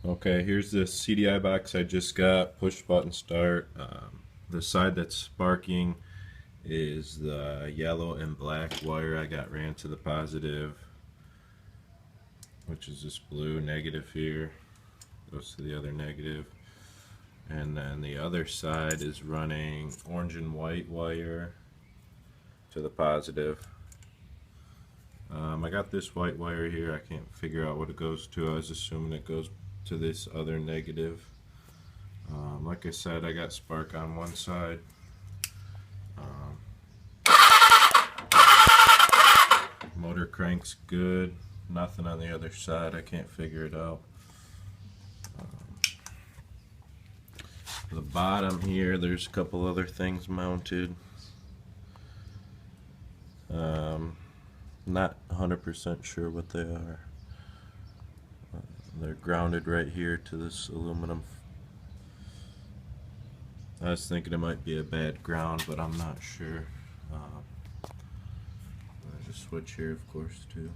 Okay, here's the CDI box I just got, push button start. The side that's sparking is the yellow and black wire I got ran to the positive, which is this blue negative here, goes to the other negative. And then the other side is running orange and white wire to the positive. I got this white wire here, I can't figure out what it goes to. I was assuming it goes to this other negative. Like I said, I got spark on one side. Motor crank's good, nothing on the other side, I can't figure it out. The bottom here, there's a couple other things mounted. Not 100% sure what they are. They're grounded right here to this aluminum. I was thinking it might be a bad ground, but I'm not sure. There's a switch here, of course, too.